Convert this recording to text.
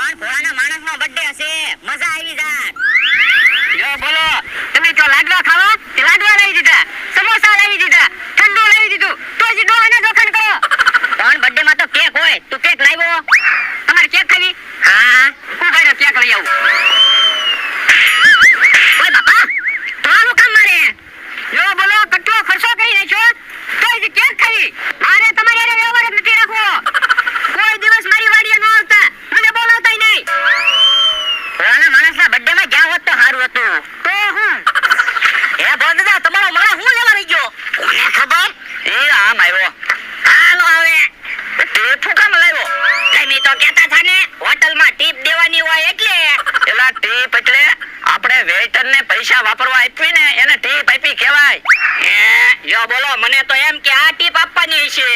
પણ ભોળાના માણસનો બર્થડે હશે, મજા આવી જાત. જો બોલો, તમે તો લાડવા ખાવા કે લાડવા લાવી દીધા, સમોસા લાવી દીધા, ઠંડુ લાવી દીધું, તો જ ડોહાને દોખાણ કરો. પણ બર્થડે માં તો કેક હોય, તું કેક લાવ્યો? તમારે કેક ખાવી? હા. હું ભાઈને કેક લઈ આવું. ઓય બાપા, તો આનું કામ મારે. જો બોલો, કેટલો ખર્ચો કરી નાખ્યો, તો જ કેક ખાવી. મારે તમારી હારે વ્યવહાર જ નથી રાખવો. કોઈ દિવસ મારી વાડીએ ન આવતા, મને બોલાવતાય નહીં. ભોળાના માણસના બર્થડે માં ગયા હોત તો સારું હતું. તો હું હે ભોળાદાદા, તમારો માણસ હું લેવા રહી ગયો? કોને ખબર? એ આમ આવ્યો. હાલો હવે. તે ફૂકામ લાવ્યો. તમે તો કહેતા હતા ને હોટલમાં ટીપ દેવાની હોય એટલે. એલા ટીપ એટલે આપણે વેઇટરને પૈસા વાપરવા આપવી ને એને ટીપ આપી કહેવાય. જો બોલો, મને તો એમ કે આ ટીપ આપવાની છે.